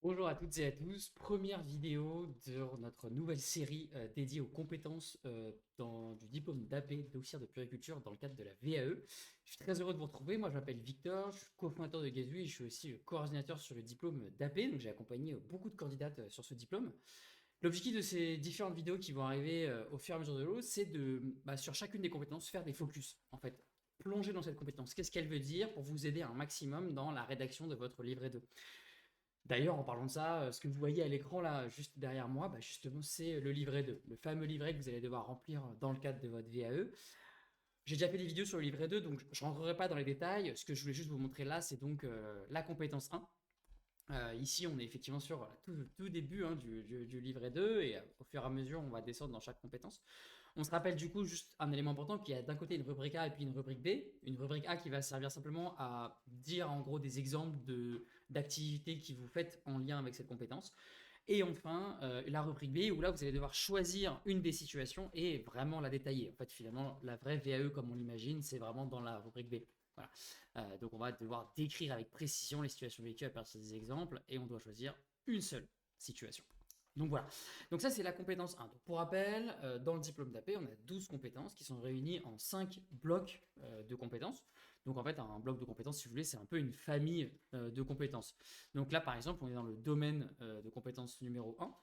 Bonjour à toutes et à tous, première vidéo de notre nouvelle série dédiée aux compétences du diplôme d'AP, d'officier de puériculture dans le cadre de la VAE. Je suis très heureux de vous retrouver, moi je m'appelle Victor, je suis cofondateur de Gazui et je suis aussi coordinateur sur le diplôme d'AP, donc j'ai accompagné beaucoup de candidates sur ce diplôme. L'objectif de ces différentes vidéos qui vont arriver au fur et à mesure de l'eau, c'est sur chacune des compétences, faire des focus en fait. Plonger dans cette compétence, qu'est-ce qu'elle veut dire pour vous aider un maximum dans la rédaction de votre livret 2. D'ailleurs, en parlant de ça, ce que vous voyez à l'écran là, juste derrière moi, justement, c'est le livret 2, le fameux livret que vous allez devoir remplir dans le cadre de votre VAE. J'ai déjà fait des vidéos sur le livret 2, donc je ne rentrerai pas dans les détails. Ce que je voulais juste vous montrer là, c'est donc la compétence 1. Ici, on est effectivement sur tout début du livret 2, et au fur et à mesure, on va descendre dans chaque compétence. On se rappelle du coup juste un élément important qu'il y a d'un côté une rubrique A et puis une rubrique B. Une rubrique A qui va servir simplement à dire en gros des exemples d'activités que vous faites en lien avec cette compétence. Et enfin, la rubrique B où là vous allez devoir choisir une des situations et vraiment la détailler. En fait, finalement, la vraie VAE comme on l'imagine, c'est vraiment dans la rubrique B. Voilà. Donc on va devoir décrire avec précision les situations vécues à partir des exemples et on doit choisir une seule situation. Donc voilà. Donc ça, c'est la compétence 1. Donc pour rappel, dans le diplôme d'AP, on a 12 compétences qui sont réunies en 5 blocs de compétences. Donc en fait, un bloc de compétences, si vous voulez, c'est un peu une famille de compétences. Donc là, par exemple, on est dans le domaine de compétences numéro 1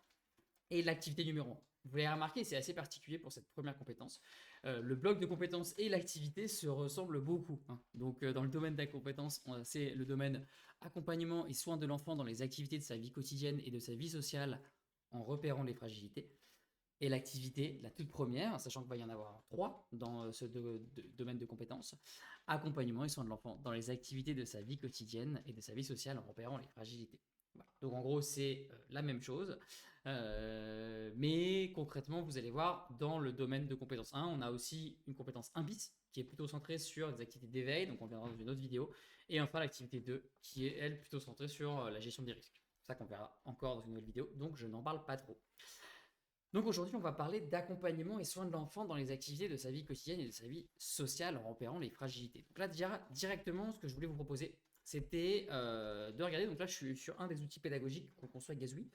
et l'activité numéro 1. Vous l'avez remarqué, c'est assez particulier pour cette première compétence. Le bloc de compétences et l'activité se ressemblent beaucoup, hein. Donc, dans le domaine de la compétence, c'est le domaine accompagnement et soins de l'enfant dans les activités de sa vie quotidienne et de sa vie sociale en repérant les fragilités. Et l'activité, la toute première, sachant qu'il va y en avoir trois dans ce domaine de compétences, accompagnement et soins de l'enfant dans les activités de sa vie quotidienne et de sa vie sociale en repérant les fragilités. Voilà. Donc en gros, c'est la même chose. Mais concrètement, vous allez voir, dans le domaine de compétence 1, on a aussi une compétence 1 bis qui est plutôt centrée sur des activités d'éveil, donc on verra dans une autre vidéo, et enfin l'activité 2 qui est, elle, plutôt centrée sur la gestion des risques. C'est ça qu'on verra encore dans une nouvelle vidéo, donc je n'en parle pas trop. Donc aujourd'hui, on va parler d'accompagnement et soins de l'enfant dans les activités de sa vie quotidienne et de sa vie sociale en repérant les fragilités. Donc là, directement, ce que je voulais vous proposer, c'était de regarder. Donc là, je suis sur un des outils pédagogiques qu'on conçoit avec Gazouille.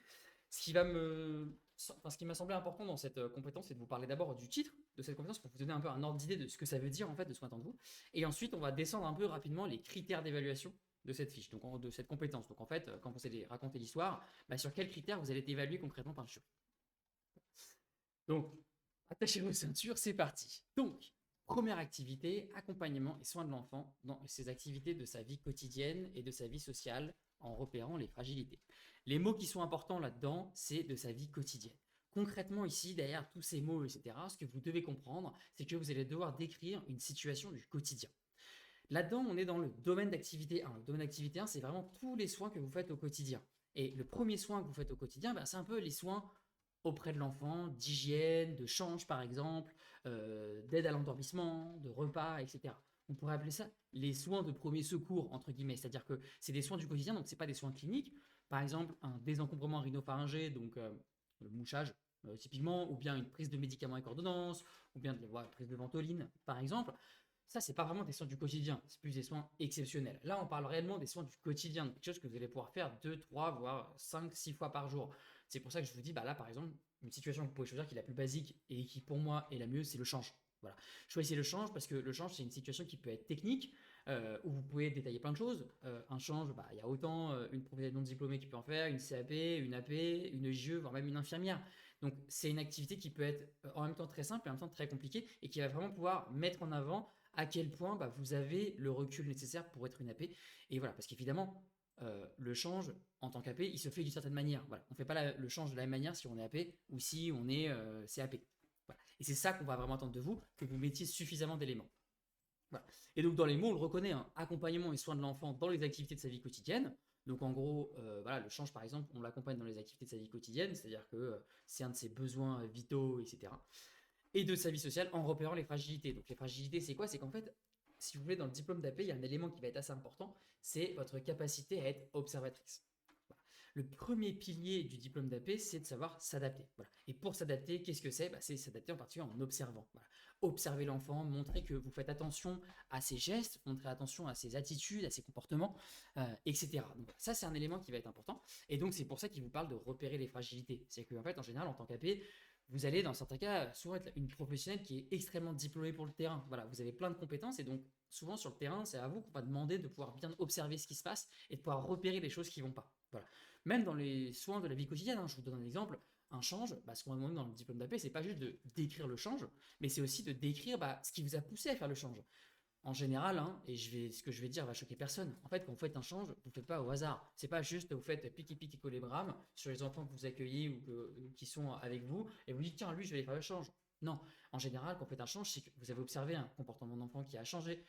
Ce qui m'a semblé important dans cette compétence, c'est de vous parler d'abord du titre de cette compétence pour vous donner un peu un ordre d'idée de ce que ça veut dire en fait, de ce qu'on attend de vous. Et ensuite, on va descendre un peu rapidement les critères d'évaluation de cette fiche, donc de cette compétence. Donc en fait, quand vous allez raconter l'histoire, sur quels critères vous allez être évalué concrètement par le jury. Donc, attachez vos ceintures, c'est parti. Donc, première activité, accompagnement et soins de l'enfant dans ses activités de sa vie quotidienne et de sa vie sociale en repérant les fragilités. Les mots qui sont importants là-dedans, c'est de sa vie quotidienne. Concrètement, ici, derrière tous ces mots, etc., ce que vous devez comprendre, c'est que vous allez devoir décrire une situation du quotidien. Là-dedans, on est dans le domaine d'activité 1. Le domaine d'activité 1, c'est vraiment tous les soins que vous faites au quotidien. Et le premier soin que vous faites au quotidien, c'est un peu les soins auprès de l'enfant, d'hygiène, de change par exemple, d'aide à l'endormissement, de repas, etc. On pourrait appeler ça les soins de premier secours, entre guillemets. C'est-à-dire que c'est des soins du quotidien, donc ce n'est pas des soins cliniques. Par exemple, un désencombrement rhinopharyngé, donc le mouchage typiquement, ou bien une prise de médicaments avec ordonnance, ou bien de la prise de ventoline, par exemple. Ça, c'est pas vraiment des soins du quotidien, c'est plus des soins exceptionnels. Là, on parle réellement des soins du quotidien, quelque chose que vous allez pouvoir faire 2, 3, voire 5, 6 fois par jour. C'est pour ça que je vous dis, là, par exemple, une situation que vous pouvez choisir qui est la plus basique et qui, pour moi, est la mieux, c'est le change. Voilà. Choisissez le change parce que le change, c'est une situation qui peut être technique, où vous pouvez détailler plein de choses. Un change, il y a autant une professionnelle non diplômée qui peut en faire, une CAP, une AP, une JE, voire même une infirmière. Donc, c'est une activité qui peut être en même temps très simple et en même temps très compliquée et qui va vraiment pouvoir mettre en avant à quel point vous avez le recul nécessaire pour être une AP. Et voilà, parce qu'évidemment, le change en tant qu'AP, il se fait d'une certaine manière. Voilà. On ne fait pas le change de la même manière si on est AP ou si on est CAP. Voilà. Et c'est ça qu'on va vraiment attendre de vous, que vous mettiez suffisamment d'éléments. Voilà. Et donc dans les mots, on le reconnaît, hein, accompagnement et soins de l'enfant dans les activités de sa vie quotidienne. Donc en gros, le change par exemple, on l'accompagne dans les activités de sa vie quotidienne, c'est-à-dire que c'est un de ses besoins vitaux, etc. Et de sa vie sociale en repérant les fragilités. Donc les fragilités, c'est quoi? C'est qu'en fait, si vous voulez, dans le diplôme d'AP, il y a un élément qui va être assez important, c'est votre capacité à être observatrice. Voilà. Le premier pilier du diplôme d'AP, c'est de savoir s'adapter. Voilà. Et pour s'adapter, qu'est-ce que c'est? C'est s'adapter en particulier en observant. Voilà. Observer l'enfant, montrer que vous faites attention à ses gestes, montrer attention à ses attitudes, à ses comportements, etc. Donc ça, c'est un élément qui va être important. Et donc, c'est pour ça qu'il vous parle de repérer les fragilités. C'est qu'en fait, en général, en tant qu'AP, vous allez, dans certains cas, souvent être une professionnelle qui est extrêmement diplômée pour le terrain. Voilà, vous avez plein de compétences et donc, souvent sur le terrain, c'est à vous qu'on va demander de pouvoir bien observer ce qui se passe et de pouvoir repérer les choses qui vont pas. Voilà. Même dans les soins de la vie quotidienne, hein, je vous donne un exemple, un change, ce qu'on va demander dans le diplôme d'AP, c'est pas juste de décrire le change, mais c'est aussi de décrire ce qui vous a poussé à faire le change. En général, hein, et ce que je vais dire va choquer personne. En fait, quand vous faites un change, vous ne faites pas au hasard. C'est pas juste vous faites piqui colébram sur les enfants que vous accueillez ou qui sont avec vous et vous dites tiens lui je vais aller faire le change. Non, en général, quand vous faites un change, c'est que vous avez observé un comportement d'enfant qui a changé,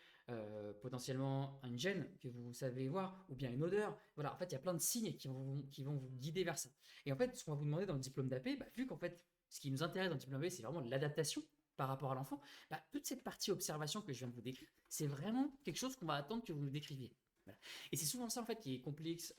potentiellement une gêne que vous savez voir, ou bien une odeur. Voilà, en fait, il y a plein de signes qui vont vous guider vers ça. Et en fait, ce qu'on va vous demander dans le diplôme d'AP, vu qu'en fait, ce qui nous intéresse dans le diplôme d'AP, c'est vraiment l'adaptation par rapport à l'enfant, toute cette partie observation que je viens de vous décrire, c'est vraiment quelque chose qu'on va attendre que vous nous décriviez. Voilà. Et c'est souvent ça en fait qui est complexe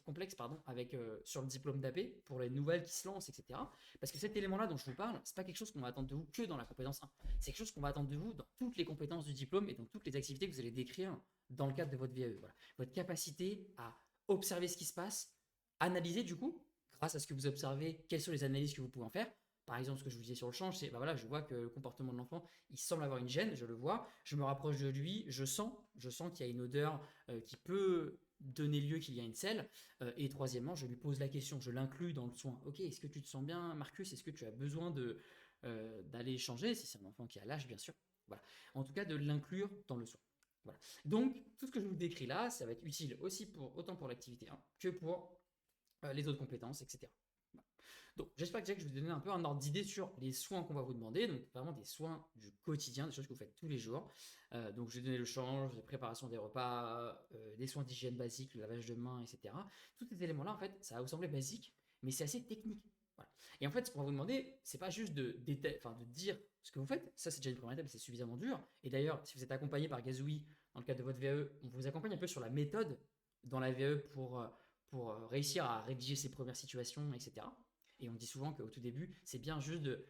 avec sur le diplôme d'AP pour les nouvelles qui se lancent, etc. Parce que cet élément-là dont je vous parle, c'est pas quelque chose qu'on va attendre de vous que dans la compétence 1. C'est quelque chose qu'on va attendre de vous dans toutes les compétences du diplôme et dans toutes les activités que vous allez décrire dans le cadre de votre VAE. Voilà. Votre capacité à observer ce qui se passe, analyser du coup, grâce à ce que vous observez, quelles sont les analyses que vous pouvez en faire. Par exemple, ce que je vous disais sur le change, c'est voilà, je vois que le comportement de l'enfant, il semble avoir une gêne, je le vois, je me rapproche de lui, je sens qu'il y a une odeur qui peut donner lieu qu'il y a une selle. Et troisièmement, je lui pose la question, je l'inclus dans le soin. Ok, est-ce que tu te sens bien, Marcus? Est-ce que tu as besoin d'aller échanger? Si c'est un enfant qui a l'âge, bien sûr. Voilà. En tout cas, de l'inclure dans le soin. Voilà. Donc, tout ce que je vous décris là, ça va être utile aussi autant pour l'activité 1 que pour les autres compétences, etc. Donc, j'espère que je vous ai donné un peu un ordre d'idée sur les soins qu'on va vous demander, donc vraiment des soins du quotidien, des choses que vous faites tous les jours. Donc, je vais donner le change, la préparation des repas, des soins d'hygiène basiques, le lavage de mains, etc. Tous ces éléments-là, en fait, ça va vous sembler basique, mais c'est assez technique. Voilà. Et en fait, ce qu'on va vous demander, c'est pas juste de dire ce que vous faites, ça c'est déjà une première étape, c'est suffisamment dur. Et d'ailleurs, si vous êtes accompagné par Gazoui dans le cadre de votre VAE, on vous accompagne un peu sur la méthode dans la VAE pour réussir à rédiger ses premières situations, etc. Et on dit souvent qu'au tout début, c'est bien juste de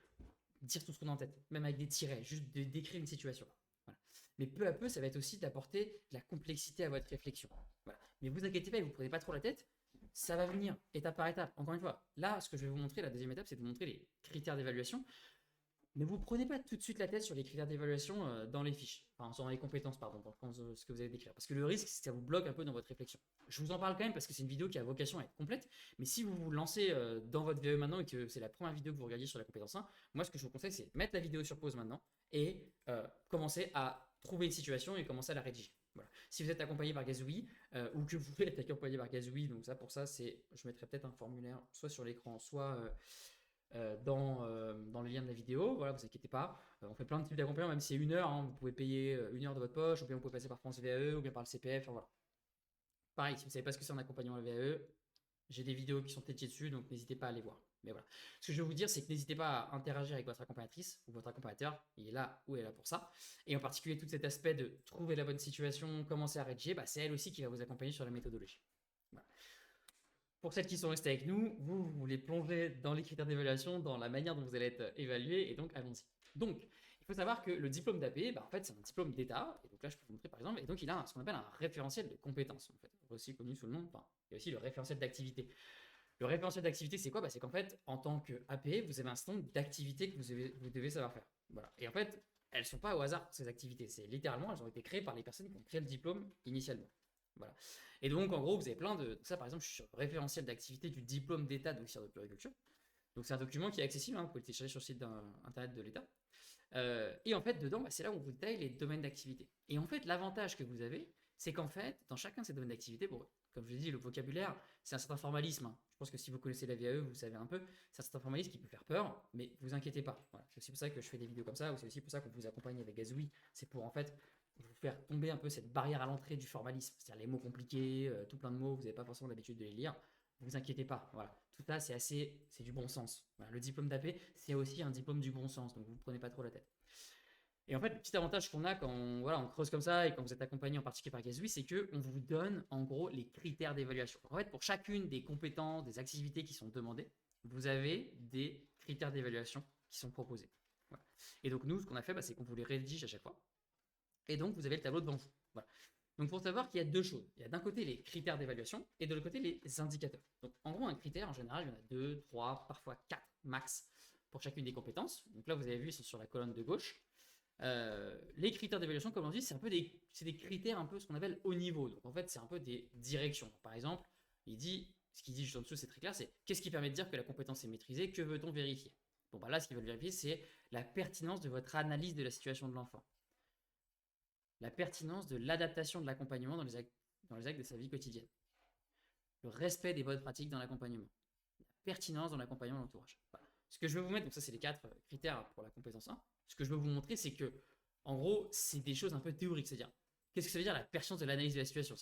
dire tout ce qu'on a en tête, même avec des tirets, juste de décrire une situation. Voilà. Mais peu à peu, ça va être aussi d'apporter de la complexité à votre réflexion. Voilà. Mais vous inquiétez pas, vous ne prenez pas trop la tête, ça va venir étape par étape. Encore une fois, là, ce que je vais vous montrer, la deuxième étape, c'est de vous montrer les critères d'évaluation. Ne vous prenez pas tout de suite la tête sur les critères d'évaluation dans les fiches, enfin dans les compétences, pardon, dans ce que vous allez décrire. Parce que le risque, c'est que ça vous bloque un peu dans votre réflexion. Je vous en parle quand même parce que c'est une vidéo qui a vocation à être complète, mais si vous vous lancez dans votre VAE maintenant et que c'est la première vidéo que vous regardiez sur la compétence 1, moi ce que je vous conseille, c'est mettre la vidéo sur pause maintenant et commencer à trouver une situation et commencer à la rédiger. Voilà. Si vous êtes accompagné par Gazoui ou que vous êtes accompagné par Gazoui, donc ça pour ça, je mettrai peut-être un formulaire soit sur l'écran, soit dans le lien de la vidéo. Voilà, vous inquiétez pas. On fait plein de types d'accompagnement, même si c'est 1 heure, hein, vous pouvez payer 1 heure de votre poche, ou bien vous pouvez passer par France VAE, ou bien par le CPF. Enfin, voilà. Pareil, si vous ne savez pas ce que c'est un accompagnement à la VAE, j'ai des vidéos qui sont dédiées dessus, donc n'hésitez pas à aller voir. Mais voilà. Ce que je vais vous dire, c'est que n'hésitez pas à interagir avec votre accompagnatrice ou votre accompagnateur. Il est là ou elle est là pour ça. Et en particulier, tout cet aspect de trouver la bonne situation, commencer à rédiger, c'est elle aussi qui va vous accompagner sur la méthodologie. Voilà. Pour celles qui sont restées avec nous, vous voulez plonger dans les critères d'évaluation, dans la manière dont vous allez être évalué, et donc allons-y. Donc, il faut savoir que le diplôme d'AP, en fait, c'est un diplôme d'État, et donc là, je peux vous montrer par exemple, et donc il a ce qu'on appelle un référentiel de compétences, en fait, aussi connu sous le nom, il y a aussi le référentiel d'activité. Le référentiel d'activité, c'est quoi? C'est qu'en fait, en tant qu'AP, vous avez un certain nombre d'activités que vous devez savoir faire. Voilà. Et en fait, elles ne sont pas au hasard, ces activités. C'est littéralement, elles ont été créées par les personnes qui ont créé le diplôme initialement. Voilà. Et donc, en gros, vous avez plein de. Ça, par exemple, je suis sur le référentiel d'activité du diplôme d'État d'officier de puriculture. Donc, c'est un document qui est accessible, hein, vous pouvez le télécharger sur le site internet de l'État. Et en fait, dedans, c'est là où on vous détaille les domaines d'activité. Et en fait, l'avantage que vous avez, c'est qu'en fait, dans chacun de ces domaines d'activité, bon, comme je l'ai dit, le vocabulaire, c'est un certain formalisme. Hein. Je pense que si vous connaissez la VAE, vous savez un peu, c'est un certain formalisme qui peut faire peur, mais vous inquiétez pas. Voilà. C'est aussi pour ça que je fais des vidéos comme ça, ou c'est aussi pour ça qu'on vous accompagne avec Gazoui. C'est pour en fait vous faire tomber un peu cette barrière à l'entrée du formalisme, c'est-à-dire les mots compliqués, tout plein de mots, vous n'avez pas forcément l'habitude de les lire. Vous inquiétez pas, voilà. Tout ça, c'est du bon sens. Voilà. Le diplôme d'AP, c'est aussi un diplôme du bon sens, donc vous ne prenez pas trop la tête. Et en fait, le petit avantage qu'on a quand voilà, on creuse comme ça et quand vous êtes accompagné en particulier par Gasui, c'est qu'on vous donne en gros les critères d'évaluation. En fait, pour chacune des compétences, des activités qui sont demandées, vous avez des critères d'évaluation qui sont proposés. Voilà. Et donc nous, ce qu'on a fait, c'est qu'on vous les rédige à chaque fois. Et donc, vous avez le tableau devant vous. Voilà. Donc, pour savoir qu'il y a deux choses. Il y a d'un côté les critères d'évaluation et de l'autre côté les indicateurs. Donc, en gros, un critère, en général, il y en a 2, 3, parfois 4 max pour chacune des compétences. Donc là, vous avez vu, ils sont sur la colonne de gauche. Les critères d'évaluation, comme on dit, c'est un peu des critères un peu ce qu'on appelle haut niveau. Donc, en fait, c'est un peu des directions. Par exemple, ce qu'il dit juste en dessous, c'est très clair, c'est qu'est-ce qui permet de dire que la compétence est maîtrisée, que veut-on vérifier? Bon, là, ce qu'ils veulent vérifier, c'est la pertinence de votre analyse de la situation de l'enfant. La pertinence de l'adaptation de l'accompagnement dans les actes de sa vie quotidienne. Le respect des bonnes pratiques dans l'accompagnement. La pertinence dans l'accompagnement de l'entourage. Voilà. Ce que je veux vous mettre, donc ça c'est les 4 critères pour la compétence 1. Ce que je veux vous montrer, c'est que, en gros, c'est des choses un peu théoriques. C'est-à-dire, qu'est-ce que ça veut dire la pertinence de l'analyse de la situation?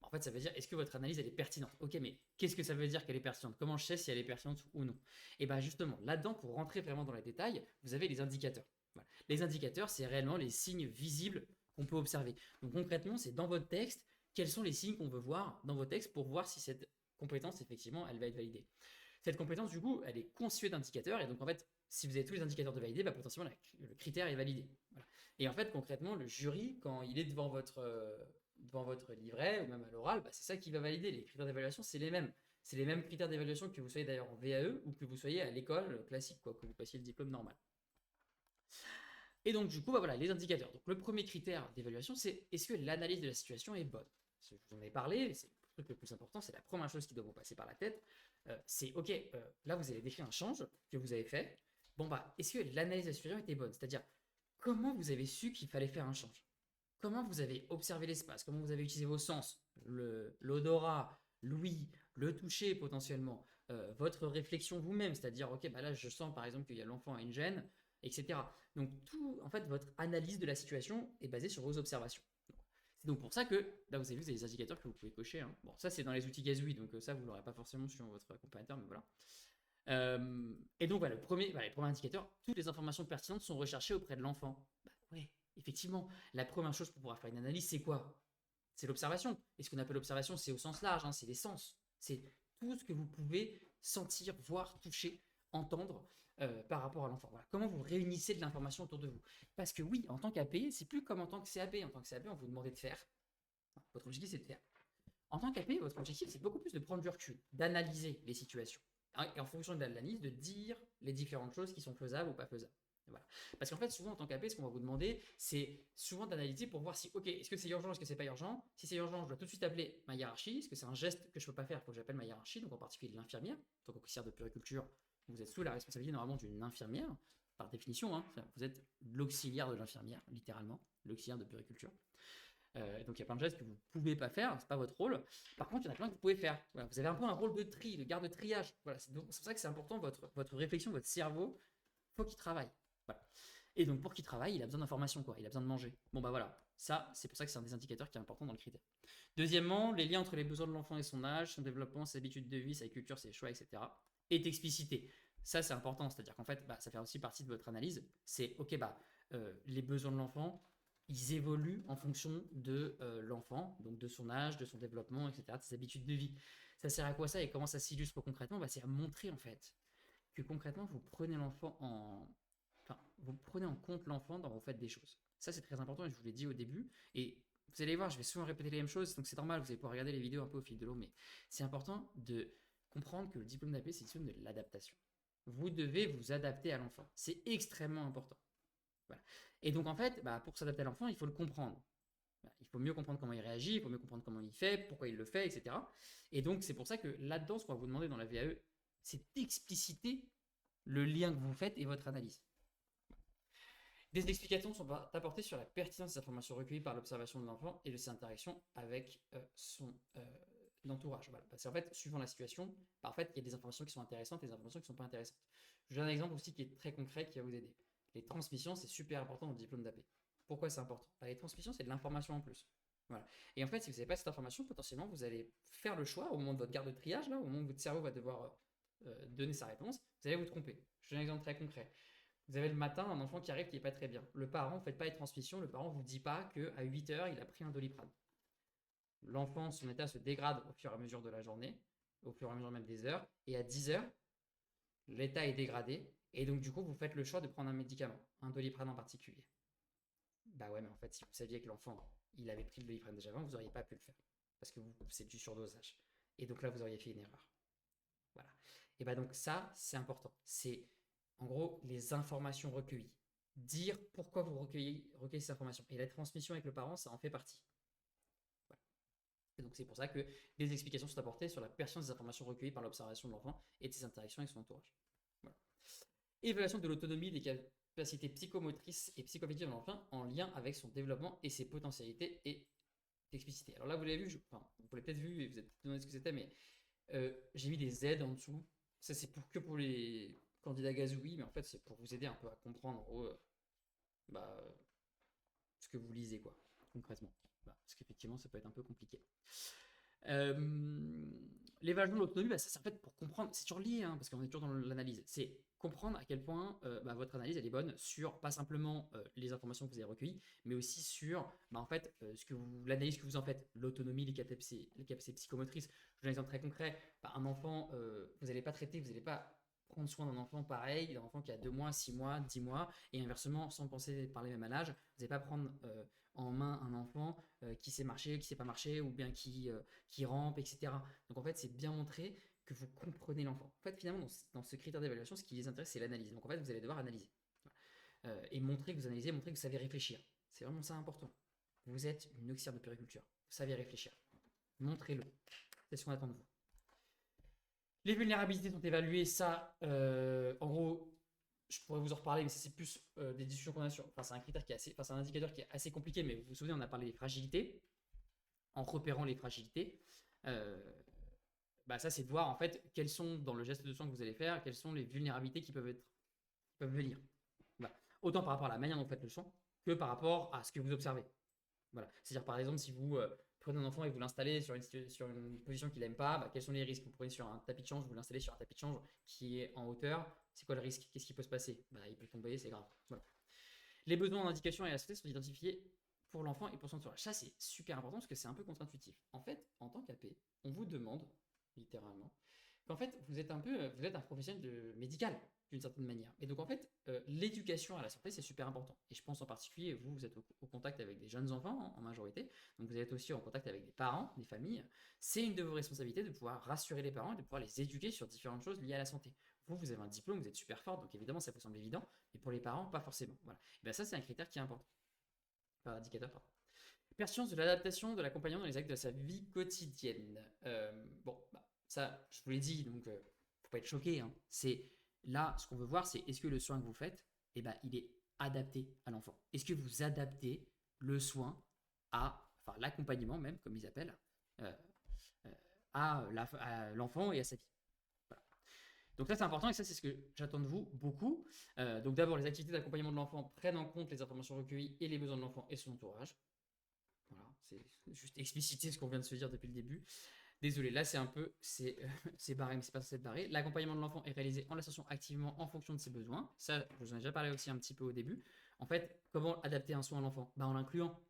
En fait, ça veut dire, est-ce que votre analyse, elle est pertinente? Ok, mais qu'est-ce que ça veut dire qu'elle est pertinente? Comment je sais si elle est pertinente ou non? Et bien justement, là-dedans, pour rentrer vraiment dans les détails, vous avez les indicateurs. Voilà. Les indicateurs, c'est réellement les signes visibles qu'on peut observer. Donc concrètement, c'est dans votre texte, quels sont les signes qu'on veut voir dans votre texte pour voir si cette compétence, effectivement, elle va être validée. Cette compétence, du coup, elle est constituée d'indicateurs, et donc en fait, si vous avez tous les indicateurs de validés, potentiellement, le critère est validé. Voilà. Et en fait, concrètement, le jury, quand il est devant votre livret, ou même à l'oral, c'est ça qui va valider. Les critères d'évaluation, c'est les mêmes. C'est les mêmes critères d'évaluation que vous soyez d'ailleurs en VAE ou que vous soyez à l'école classique, que vous passiez le diplôme normal. Et donc, du coup, voilà, les indicateurs. Donc, le premier critère d'évaluation, c'est est-ce que l'analyse de la situation est bonne? Je vous en ai parlé, c'est le truc le plus important, c'est la première chose qui doit vous passer par la tête. C'est ok, là, vous avez décrit un change que vous avez fait. Bon, est-ce que l'analyse de la situation était bonne? C'est-à-dire, comment vous avez su qu'il fallait faire un change? Comment vous avez observé l'espace? Comment vous avez utilisé vos sens? L'odorat, l'ouïe, le toucher potentiellement, votre réflexion vous-même, c'est-à-dire, ok, là, je sens par exemple qu'il y a l'enfant a une gêne, etc. Donc tout, en fait, votre analyse de la situation est basée sur vos observations. C'est donc pour ça que, là vous avez vu, vous avez des indicateurs que vous pouvez cocher. Hein. Bon, ça c'est dans les outils Gasui, donc ça vous l'aurez pas forcément sur votre accompagnateur, mais voilà. Et donc voilà, les premiers indicateurs, toutes les informations pertinentes sont recherchées auprès de l'enfant. Ouais, effectivement, la première chose pour pouvoir faire une analyse, c'est quoi? C'est l'observation. Et ce qu'on appelle l'observation, c'est au sens large, hein, c'est les sens. C'est tout ce que vous pouvez sentir, voir, toucher, entendre par rapport à l'enfant. Voilà. Comment vous réunissez de l'information autour de vous? Parce que oui, en tant qu'AP, c'est plus comme en tant que CAP. En tant que CAP, on vous demandait de faire. Votre objectif, c'est de faire. En tant qu'AP, votre objectif, c'est beaucoup plus de prendre du recul, d'analyser les situations. Et en fonction de l'analyse, de dire les différentes choses qui sont faisables ou pas faisables. Voilà. Parce qu'en fait, souvent en tant qu'AP, ce qu'on va vous demander, c'est souvent d'analyser pour voir si, ok, est-ce que c'est urgent, est-ce que c'est pas urgent? Si c'est urgent, je dois tout de suite appeler ma hiérarchie. Est-ce que c'est un geste que je peux pas faire? Il faut que j'appelle ma hiérarchie, donc en particulier l'infirmière. En tant qu'officier de puériculture, vous êtes sous la responsabilité normalement d'une infirmière, par définition. Hein, vous êtes l'auxiliaire de l'infirmière, littéralement, l'auxiliaire de puériculture. Donc il y a plein de gestes que vous ne pouvez pas faire, c'est pas votre rôle. Par contre, il y en a plein que vous pouvez faire. Voilà, vous avez un peu un rôle de tri, de garde de triage. Voilà, c'est pour ça que c'est important, votre réflexion, votre cerveau, il faut qu'il travaille. Voilà. Et donc pour qu'il travaille, il a besoin d'informations, quoi. Il a besoin de manger. Bon voilà, ça, c'est pour ça que c'est un des indicateurs qui est important dans le critère. Deuxièmement, les liens entre les besoins de l'enfant et son âge, son développement, ses habitudes de vie, sa culture, ses choix, etc. est explicité. Ça, c'est important, c'est-à-dire qu'en fait, ça fait aussi partie de votre analyse. C'est, ok, les besoins de l'enfant, ils évoluent en fonction de l'enfant, donc de son âge, de son développement, etc., de ses habitudes de vie. Ça sert à quoi ça et comment ça s'illustre concrètement? C'est à montrer en fait que concrètement vous prenez vous prenez en compte l'enfant dans vos faites des choses. Ça c'est très important et je vous l'ai dit au début. Et vous allez voir, je vais souvent répéter les mêmes choses, donc c'est normal, vous allez pouvoir regarder les vidéos un peu au fil de l'eau, mais c'est important de comprendre que le diplôme d'AP c'est le diplôme de l'adaptation. Vous devez vous adapter à l'enfant. C'est extrêmement important. Voilà. Et donc en fait, pour s'adapter à l'enfant, il faut le comprendre. Il faut mieux comprendre comment il réagit, il faut mieux comprendre comment il fait, pourquoi il le fait, etc. Et donc c'est pour ça que là-dedans, ce qu'on va vous demander dans la VAE, c'est d'expliciter le lien que vous faites et votre analyse. Des explications sont apportées sur la pertinence des informations recueillies par l'observation de l'enfant et de ses interactions avec son entourage. Voilà. Parce qu'en fait, suivant la situation, en fait, il y a des informations qui sont intéressantes et des informations qui ne sont pas intéressantes. Je donne un exemple aussi qui est très concret qui va vous aider. Les transmissions, c'est super important dans le diplôme d'AP. Pourquoi c'est important? Les transmissions, c'est de l'information en plus. Voilà. Et en fait, si vous n'avez pas cette information, potentiellement, vous allez faire le choix au moment de votre garde de triage, là, au moment où votre cerveau va devoir donner sa réponse, vous allez vous tromper. Je donne un exemple très concret. Vous avez le matin un enfant qui arrive qui est pas très bien. Le parent, faites pas les transmissions, le parent vous dit pas qu'à 8 heures, il a pris un Doliprane. L'enfant, son état se dégrade au fur et à mesure de la journée, au fur et à mesure même des heures, et à 10 heures, l'état est dégradé, et donc du coup, vous faites le choix de prendre un médicament, un Doliprane en particulier. Bah ouais, mais en fait, si vous saviez que l'enfant, il avait pris le Doliprane déjà avant, vous n'auriez pas pu le faire, parce que c'est du surdosage. Et donc là, vous auriez fait une erreur. Voilà. Et bah donc ça, c'est important. C'est en gros les informations recueillies. Dire pourquoi vous recueillez ces informations. Et la transmission avec le parent, ça en fait partie. Voilà. Et donc c'est pour ça que des explications sont apportées sur la pertinence des informations recueillies par l'observation de l'enfant et de ses interactions avec son entourage. Voilà. Évaluation de l'autonomie des capacités psychomotrices et psychoaffectives de l'enfant en lien avec son développement et ses potentialités et explicité. Alors là, vous l'avez vu, vous l'avez peut-être vu et vous êtes demandé ce que c'était, mais j'ai mis des aides en dessous. Ça, c'est que pour les candidats gazouillis, mais en fait, c'est pour vous aider un peu à comprendre, en gros, bah, ce que vous lisez, quoi, concrètement. Bah, parce qu'effectivement, ça peut être un peu compliqué. L'évaluation de l'autonomie, bah, ça, c'est en fait pour comprendre, c'est toujours lié, hein, parce qu'on est toujours dans l'analyse, c'est comprendre à quel point bah, votre analyse elle est bonne sur pas simplement les informations que vous avez recueillies, mais aussi sur bah, en fait, l'analyse que vous en faites, l'autonomie, les capacités psychomotrices. Je donne un exemple très concret, bah, un enfant, vous n'allez pas traiter, vous n'allez pas prendre soin d'un enfant pareil, d'un enfant qui a 2 mois, 6 mois, 10 mois, et inversement, sans penser par les mêmes âges, vous n'allez pas prendre en main un enfant qui sait marcher, qui sait pas marcher, ou bien qui rampe, etc. Donc en fait, c'est bien montrer que vous comprenez l'enfant. En fait, finalement, dans ce critère d'évaluation, ce qui les intéresse, c'est l'analyse. Donc en fait, vous allez devoir analyser. Et montrer que vous analysez, montrer que vous savez réfléchir. C'est vraiment ça important. Vous êtes une auxiliaire de périculture. Vous savez réfléchir. Montrez-le. C'est ce qu'on attend de vous. Les vulnérabilités sont évaluées. Ça, en gros, je pourrais vous en reparler, mais ça, c'est plus des discussions qu'on a sur. Enfin, c'est un critère qui est assez. Enfin, c'est un indicateur qui est assez compliqué, mais vous vous souvenez, on a parlé des fragilités. En repérant les fragilités, bah ça, c'est de voir en fait quelles sont dans le geste de soin que vous allez faire, quelles sont les vulnérabilités qui peuvent venir. Voilà. Autant par rapport à la manière dont vous faites le soin que par rapport à ce que vous observez. Voilà. C'est-à-dire par exemple si vous prenez un enfant et vous l'installez sur une position qu'il n'aime pas, bah, quels sont les risques? Vous prenez sur un tapis de change, vous l'installez sur un tapis de change qui est en hauteur, c'est quoi le risque? Qu'est-ce qui peut se passer? Bah, il peut tomber, c'est grave. Voilà. Les besoins en indication et à la santé sont identifiés pour l'enfant et pour son entourage. Ça, c'est super important parce que c'est un peu contre-intuitif. En fait, en tant qu'AP, on vous demande, littéralement, qu'en fait, vous êtes un professionnel médical, d'une certaine manière. Et donc, en fait, l'éducation à la santé, c'est super important. Et je pense en particulier, vous êtes au contact avec des jeunes enfants, hein, en majorité. Donc, vous êtes aussi en contact avec des parents, des familles. C'est une de vos responsabilités de pouvoir rassurer les parents et de pouvoir les éduquer sur différentes choses liées à la santé. Vous avez un diplôme, vous êtes super fort, donc évidemment, ça vous semble évident. Mais pour les parents, pas forcément. Voilà. Et bien ça, c'est un critère qui est important. Pas indicateur, pardon. Pertinence de l'adaptation de l'accompagnant dans les actes de sa vie quotidienne. Bon, bah, ça, je vous l'ai dit, donc faut pas être choqué. Hein. C'est là, ce qu'on veut voir, c'est est-ce que le soin que vous faites, eh ben, il est adapté à l'enfant. Est-ce que vous adaptez le soin enfin l'accompagnement même, comme ils appellent, euh, à l'enfant et à sa vie. Voilà. Donc ça c'est important et ça c'est ce que j'attends de vous beaucoup. Donc d'abord les activités d'accompagnement de l'enfant prennent en compte les informations recueillies et les besoins de l'enfant et son entourage. Voilà, c'est juste expliciter ce qu'on vient de se dire depuis le début. Désolé, là c'est un peu, c'est barré, mais c'est pas censé être barré. L'accompagnement de l'enfant est réalisé en l'associant activement en fonction de ses besoins. Ça, je vous en ai déjà parlé aussi un petit peu au début. En fait, comment adapter un soin à l'enfant? Bah, en l'incluant.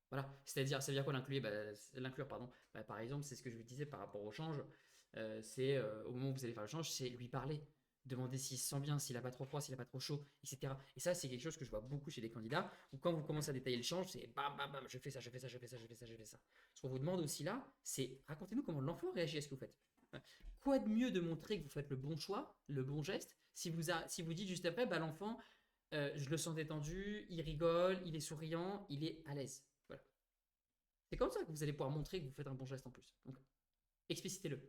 Voilà, c'est-à-dire, ça veut dire quoi l'inclure? L'inclure, pardon. Bah, par exemple, c'est ce que je vous disais par rapport au change. C'est au moment où vous allez faire le change, c'est lui parler, demander s'il se sent bien, s'il a pas trop froid, s'il a pas trop chaud, etc. Et ça, c'est quelque chose que je vois beaucoup chez les candidats. Où quand vous commencez à détailler le change, c'est bam, bam, bam, je fais ça, je fais ça, je fais ça, je fais ça, je fais ça. Ce qu'on vous demande aussi là, c'est racontez-nous comment l'enfant réagit à ce que vous faites. Quoi de mieux de montrer que vous faites le bon choix, le bon geste, si vous dites juste après, bah, l'enfant, je le sens détendu, il rigole, il est souriant, il est à l'aise. Voilà. C'est comme ça que vous allez pouvoir montrer que vous faites un bon geste en plus. Donc, explicitez-le.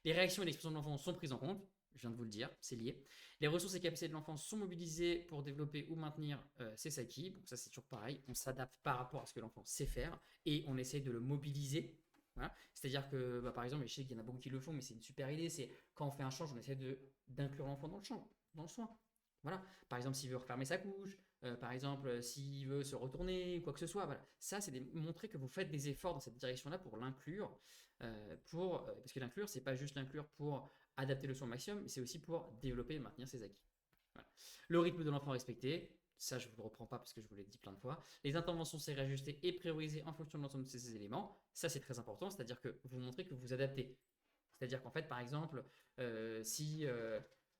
Les réactions et l'expression de l'enfant sont prises en compte. Je viens de vous le dire, c'est lié. Les ressources et capacités de l'enfant sont mobilisées pour développer ou maintenir ses acquis. Bon, ça c'est toujours pareil. On s'adapte par rapport à ce que l'enfant sait faire et on essaie de le mobiliser. Voilà. C'est-à-dire que, bah, par exemple, je sais qu'il y en a beaucoup qui le font, mais c'est une super idée. C'est quand on fait un change, on essaie d'inclure l'enfant dans le change, dans le soin. Voilà. Par exemple, s'il veut refermer sa couche, par exemple, s'il veut se retourner, ou quoi que ce soit. Voilà. Ça, c'est montrer que vous faites des efforts dans cette direction-là pour l'inclure. Parce que l'inclure, c'est pas juste l'inclure pour adapter le soin au maximum, mais c'est aussi pour développer et maintenir ses acquis. Voilà. Voilà. Le rythme de l'enfant respecté, ça je ne vous le reprends pas parce que je vous l'ai dit plein de fois. Les interventions c'est réajustées et priorisées en fonction de l'ensemble de ces éléments. Ça c'est très important, c'est-à-dire que vous montrez que vous adaptez. C'est-à-dire qu'en fait, par exemple, si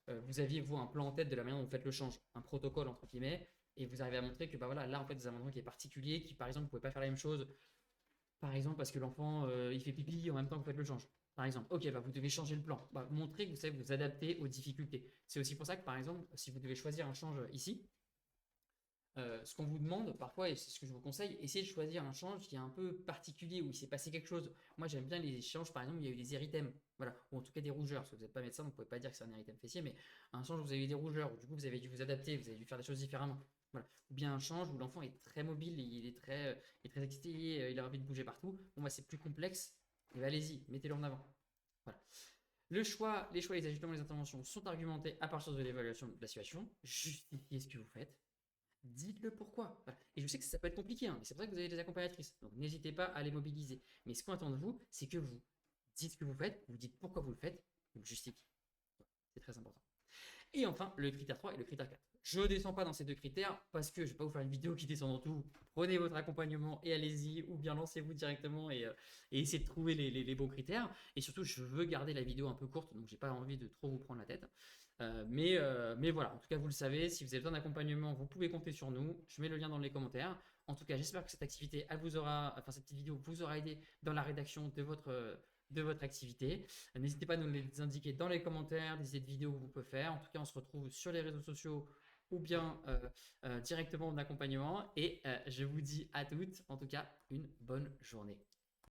vous aviez vous un plan en tête de la manière dont vous faites le change, un protocole entre guillemets, et vous arrivez à montrer que bah voilà, là en fait, vous avez un endroit qui est particulier, qui par exemple, vous pouvez pas faire la même chose, par exemple parce que l'enfant il fait pipi en même temps que vous faites le change. Par exemple, ok, bah, vous devez changer le plan. Bah, montrez que vous savez vous adapter aux difficultés. C'est aussi pour ça que par exemple, si vous devez choisir un change ici, ce qu'on vous demande parfois, et c'est ce que je vous conseille, essayez de choisir un change qui est un peu particulier, où il s'est passé quelque chose. Moi j'aime bien les changes, par exemple, où il y a eu des érythèmes, voilà, ou en tout cas des rougeurs, parce que vous n'êtes pas médecin, donc vous ne pouvez pas dire que c'est un érythème fessier, mais un change où vous avez eu des rougeurs, où du coup vous avez dû vous adapter, vous avez dû faire des choses différemment. Voilà. Ou bien un change où l'enfant est très mobile, il est très excité, il a envie de bouger partout. Bon, bah, c'est plus complexe, et bah, allez-y, mettez-le en avant. Voilà. Les choix, les ajustements, les interventions sont argumentés à partir de l'évaluation de la situation. Justifiez ce que vous faites. Dites-le pourquoi. Voilà. Et je sais que ça peut être compliqué, hein, mais c'est pour ça que vous avez des accompagnatrices. Donc n'hésitez pas à les mobiliser. Mais ce qu'on attend de vous, c'est que vous dites ce que vous faites, vous dites pourquoi vous le faites, vous le justifiez. C'est très important. Et enfin, le critère 3 et le critère 4. Je ne descends pas dans ces deux critères parce que je ne vais pas vous faire une vidéo qui descend dans tout. Prenez votre accompagnement et allez-y, ou bien lancez-vous directement et essayez de trouver les bons critères. Et surtout, je veux garder la vidéo un peu courte, donc j'ai pas envie de trop vous prendre la tête. Mais voilà, en tout cas, vous le savez, si vous avez besoin d'accompagnement, vous pouvez compter sur nous. Je mets le lien dans les commentaires. En tout cas, j'espère que cette activité, cette petite vidéo vous aura aidé dans la rédaction de votre activité. N'hésitez pas à nous les indiquer dans les commentaires, des idées de vidéos que vous pouvez faire. En tout cas, on se retrouve sur les réseaux sociaux ou bien directement en accompagnement. Et je vous dis à toutes, en tout cas, une bonne journée.